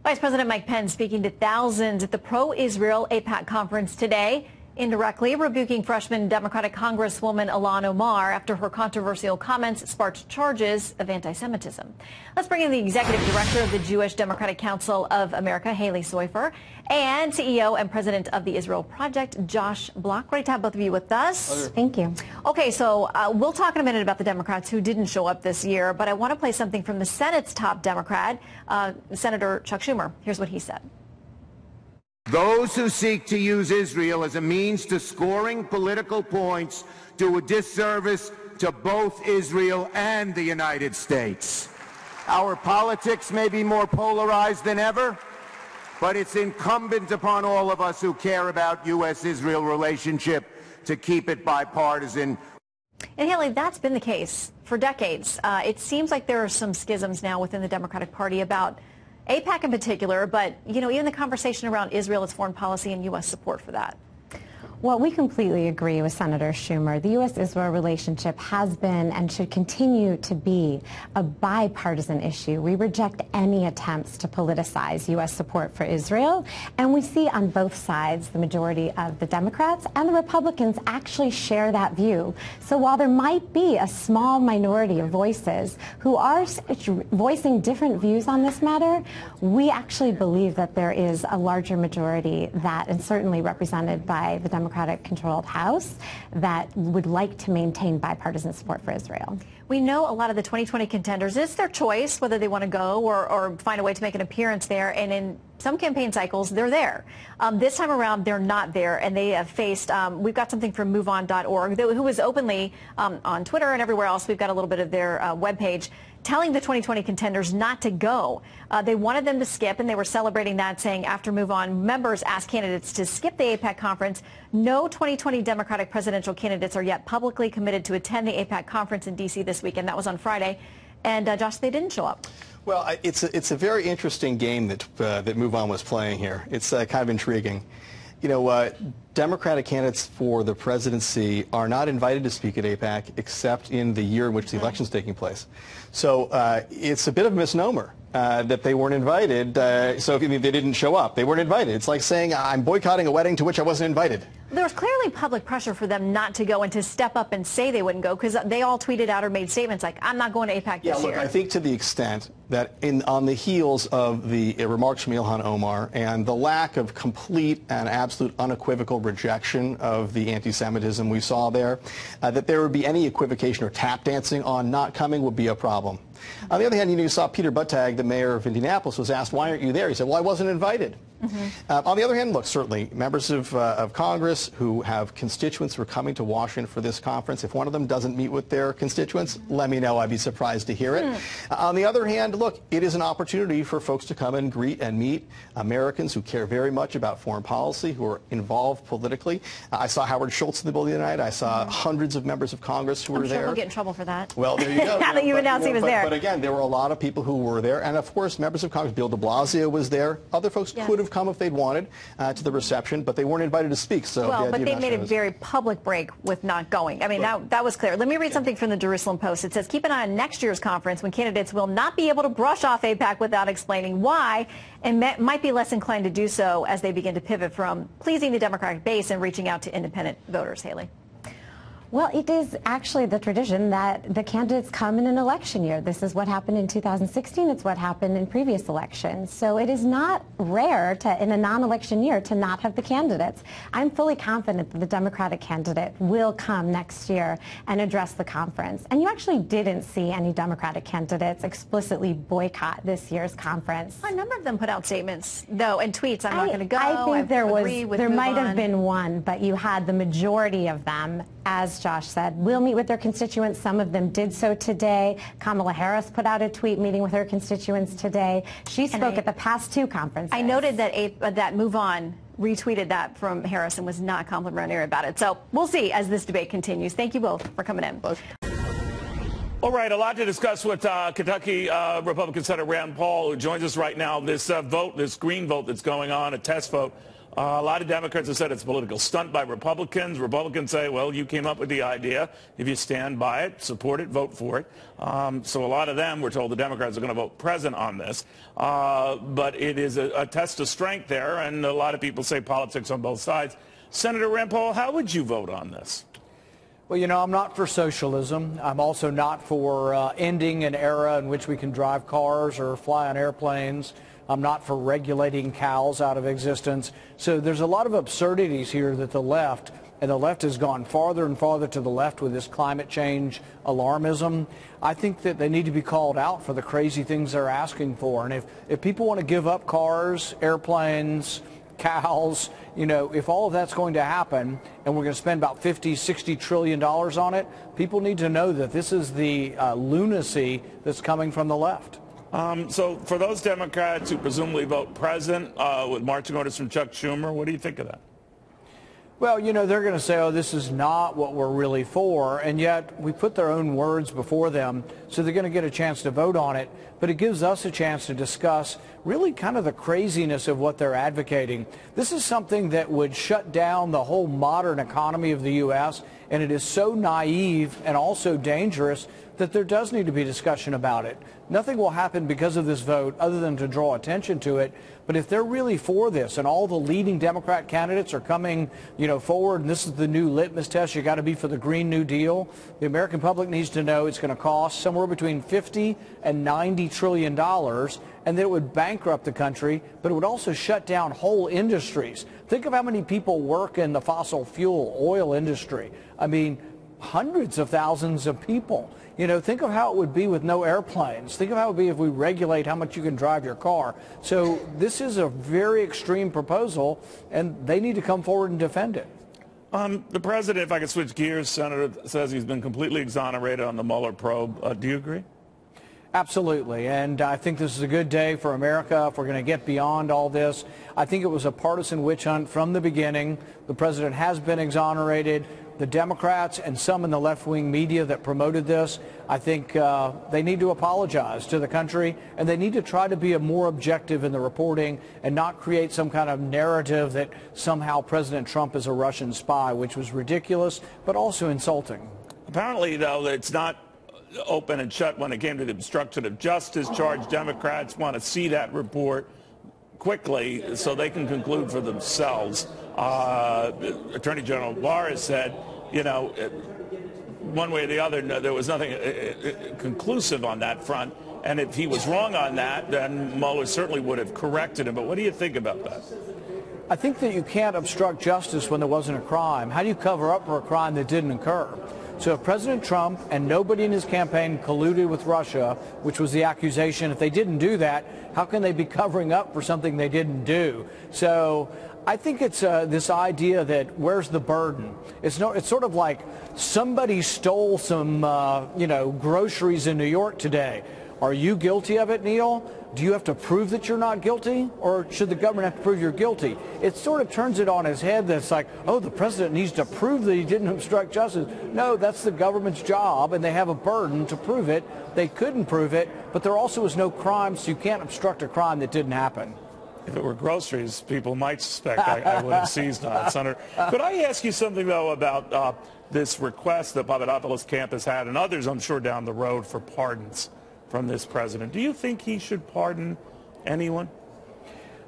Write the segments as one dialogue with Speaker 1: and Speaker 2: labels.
Speaker 1: Vice President Mike Pence speaking to thousands at the pro-Israel AIPAC conference today, indirectly rebuking freshman Democratic Congresswoman Ilhan Omar after her controversial comments sparked charges of anti-Semitism. Let's bring in the executive director of the Jewish Democratic Council of America, Haley Soifer, and CEO and president of the Israel Project, Josh Block. Great to have both of you with us.
Speaker 2: Thank you.
Speaker 1: Okay, so we'll talk in a minute about the Democrats who didn't show up this year, but I want to play something from the Senate's top Democrat, Senator Chuck Schumer. Here's what he said.
Speaker 3: Those who seek to use Israel as a means to scoring political points do a disservice to both Israel and the United States. Our politics may be more polarized than ever, but it's incumbent upon all of us who care about U.S.-Israel relationship to keep it bipartisan.
Speaker 1: And Haley, that's been the case for decades. It seems like there are some schisms now within the Democratic Party about AIPAC in particular, but, you know, even the conversation around Israel, its foreign policy, and U.S. support for that.
Speaker 2: Well, we completely agree with Senator Schumer. The U.S.-Israel relationship has been and should continue to be a bipartisan issue. We reject any attempts to politicize U.S. support for Israel, and we see on both sides the majority of the Democrats and the Republicans actually share that view. So while there might be a small minority of voices who are voicing different views on this matter, we actually believe that there is a larger majority that, and certainly represented by the Democratic-controlled House, that would like to maintain bipartisan support for Israel.
Speaker 1: We know a lot of the 2020 contenders, it's their choice whether they want to go or find a way to make an appearance there, and in some campaign cycles, they're there. This time around, they're not there, and they have faced, we've got something from MoveOn.org, who was openly on Twitter and everywhere else, we've got a little bit of their webpage, telling the 2020 contenders not to go. They wanted them to skip, and they were celebrating that, saying after MoveOn, members asked candidates to skip the AIPAC conference. No 2020 Democratic presidential candidates are yet publicly committed to attend the AIPAC conference in D.C. this weekend. That was on Friday. And, Josh, they didn't show up.
Speaker 4: Well, it's a very interesting game that MoveOn was playing here. It's kind of intriguing. You know, Democratic candidates for the presidency are not invited to speak at AIPAC except in the year in which the election is taking place. So it's a bit of a misnomer that they weren't invited. So if they didn't show up, they weren't invited. It's like saying I'm boycotting a wedding to which I wasn't invited.
Speaker 1: There was clearly public pressure for them not to go and to step up and say they wouldn't go, because they all tweeted out or made statements like, I'm not going to AIPAC this year.
Speaker 4: I think to the extent that on the heels of the remarks from Ilhan Omar and the lack of complete and absolute unequivocal rejection of the anti-Semitism we saw there, that there would be any equivocation or tap dancing on not coming would be a problem. On the other hand, you saw Peter Buttigieg, the mayor of Indianapolis, was asked, why aren't you there? He said, well, I wasn't invited. On the other hand, look, certainly members of Congress who have constituents who are coming to Washington for this conference, if one of them doesn't meet with their constituents, let me know. I'd be surprised to hear it. On the other hand, look, it is an opportunity for folks to come and greet and meet Americans who care very much about foreign policy, who are involved politically. I saw Howard Schultz in the building tonight. I saw hundreds of members of Congress who were there.
Speaker 1: I'm sure he'll get in trouble for that.
Speaker 4: Well, there you go.
Speaker 1: Now that you've announced he was there.
Speaker 4: But again, there were a lot of people who were there. And, of course, members of Congress, Bill de Blasio was there. Other folks could have come if they'd wanted to the reception, but they weren't invited to speak. So
Speaker 1: well, but they made a very public break with not going. I mean, that was clear. Let me read something from the Jerusalem Post. It says, keep an eye on next year's conference when candidates will not be able to brush off AIPAC without explaining why, and might be less inclined to do so as they begin to pivot from pleasing the Democratic base and reaching out to independent voters. Haley.
Speaker 2: Well, it is actually the tradition that the candidates come in an election year. This is what happened in 2016. It's what happened in previous elections. So it is not rare to, in a non-election year, to not have the candidates. I'm fully confident that the Democratic candidate will come next year and address the conference. And you actually didn't see any Democratic candidates explicitly boycott this year's conference.
Speaker 1: A number of them put out statements, though, and tweets. I'm not going to go.
Speaker 2: I think there might have been one, but you had the majority of them, as Josh said, will meet with their constituents. Some of them did so today. Kamala Harris put out a tweet meeting with her constituents today. She spoke at the past two conferences.
Speaker 1: I noted that MoveOn retweeted that from Harris and was not complimentary about it. So we'll see as this debate continues. Thank you both for coming in.
Speaker 5: All right, a lot to discuss with Kentucky Republican Senator Rand Paul, who joins us right now. This vote, this green vote that's going on, a test vote A lot of Democrats have said it's a political stunt by Republicans. Republicans say, well, you came up with the idea. If you stand by it, support it, vote for it. So a lot of them were told the Democrats are going to vote present on this. But it is a test of strength there, and a lot of people say politics on both sides. Senator Rand Paul, how would you vote on this?
Speaker 6: Well, you know, I'm not for socialism. I'm also not for ending an era in which we can drive cars or fly on airplanes. I'm not for regulating cows out of existence. So there's a lot of absurdities here that the left has gone farther and farther to the left with this climate change alarmism. I think that they need to be called out for the crazy things they're asking for. And if people want to give up cars, airplanes, cows, you know, if all of that's going to happen and we're going to spend about $50–60 trillion on it, people need to know that this is the lunacy that's coming from the left.
Speaker 5: So for those Democrats who presumably vote present with marching orders from Chuck Schumer, what do you think of that?
Speaker 6: Well, you know, they're going to say, oh, this is not what we're really for, and yet we put their own words before them, so they're going to get a chance to vote on it. But it gives us a chance to discuss really kind of the craziness of what they're advocating. This is something that would shut down the whole modern economy of the U.S., and it is so naive and also dangerous that there does need to be discussion about it. Nothing will happen because of this vote other than to draw attention to it. But if they're really for this and all the leading Democrat candidates are coming, you know, forward, and this is the new litmus test, you got to be for the Green New Deal, the American public needs to know it's going to cost somewhere between $50 and $90 trillion, and that it would bankrupt the country, but it would also shut down whole industries. Think of how many people work in the fossil fuel oil industry. I mean, hundreds of thousands of people. You know, think of how it would be with no airplanes. Think of how it would be if we regulate how much you can drive your car. So this is a very extreme proposal, and they need to come forward and defend it.
Speaker 5: The president, if I could switch gears, Senator, says he's been completely exonerated on the Mueller probe. Do you agree?
Speaker 6: Absolutely, and I think this is a good day for America if we're going to get beyond all this. I think it was a partisan witch hunt from the beginning. The president has been exonerated. The Democrats and some in the left-wing media that promoted this, I think they need to apologize to the country, and they need to try to be more objective in the reporting and not create some kind of narrative that somehow President Trump is a Russian spy, which was ridiculous but also insulting.
Speaker 5: Apparently, though, it's not open and shut when it came to the obstruction of justice charge. Democrats want to see that report quickly so they can conclude for themselves. Attorney General Barr has said, you know, one way or the other, there was nothing conclusive on that front. And if he was wrong on that, then Mueller certainly would have corrected him. But what do you think about that?
Speaker 6: I think that you can't obstruct justice when there wasn't a crime. How do you cover up for a crime that didn't occur? So if President Trump and nobody in his campaign colluded with Russia, which was the accusation, if they didn't do that, how can they be covering up for something they didn't do? So I think it's this idea that where's the burden? It's sort of like somebody stole some groceries in New York today. Are you guilty of it, Neil? Do you have to prove that you're not guilty, or should the government have to prove you're guilty? It sort of turns it on his head that's like, oh, the president needs to prove that he didn't obstruct justice. No, that's the government's job, and they have a burden to prove it. They couldn't prove it, but there also was no crime, so you can't obstruct a crime that didn't happen.
Speaker 5: If it were groceries, people might suspect I would have seized on it, Senator. Could I ask you something, though, about this request that Papadopoulos' camp has had, and others, I'm sure, down the road for pardons from this president? Do you think he should pardon anyone?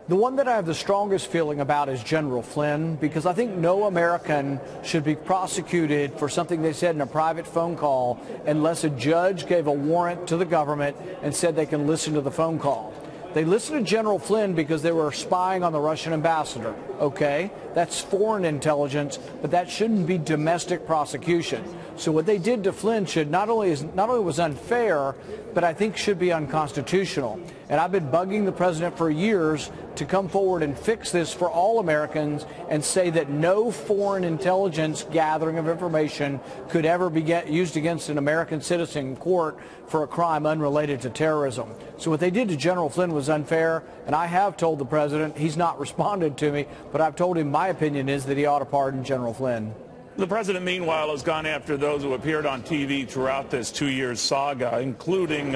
Speaker 6: The one that I have the strongest feeling about is General Flynn, because I think no American should be prosecuted for something they said in a private phone call unless a judge gave a warrant to the government and said they can listen to the phone call. They listened to General Flynn because they were spying on the Russian ambassador. Okay, that's foreign intelligence, but that shouldn't be domestic prosecution. So what they did to Flynn should not only was unfair, but I think should be unconstitutional. And I've been bugging the president for years to come forward and fix this for all Americans and say that no foreign intelligence gathering of information could ever be used against an American citizen in court for a crime unrelated to terrorism. So what they did to General Flynn was unfair, and I have told the president, he's not responded to me, but I've told him my opinion is that he ought to pardon General Flynn.
Speaker 5: The president, meanwhile, has gone after those who appeared on TV throughout this 2-year saga, including,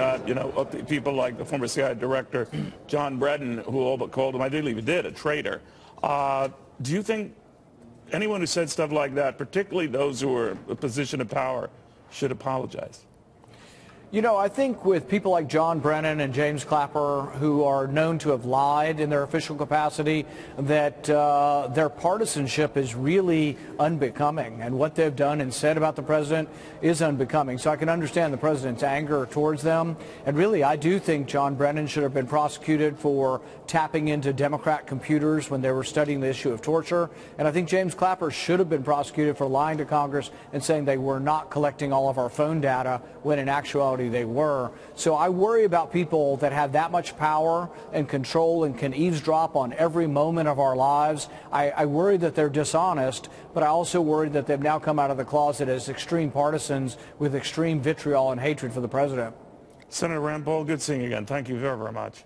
Speaker 5: people like the former CIA director, John Brennan, who all but called him, I believe he did, a traitor. Do you think anyone who said stuff like that, particularly those who are in a position of power, should apologize?
Speaker 6: You know, I think with people like John Brennan and James Clapper, who are known to have lied in their official capacity, that their partisanship is really unbecoming, and what they've done and said about the president is unbecoming. So I can understand the president's anger towards them. And really, I do think John Brennan should have been prosecuted for tapping into Democrat computers when they were studying the issue of torture. And I think James Clapper should have been prosecuted for lying to Congress and saying they were not collecting all of our phone data when in actuality they were. So I worry about people that have that much power and control and can eavesdrop on every moment of our lives. I worry that they're dishonest, but I also worry that they've now come out of the closet as extreme partisans with extreme vitriol and hatred for the president.
Speaker 5: Senator Rand Paul, good seeing you again. Thank you very, very much.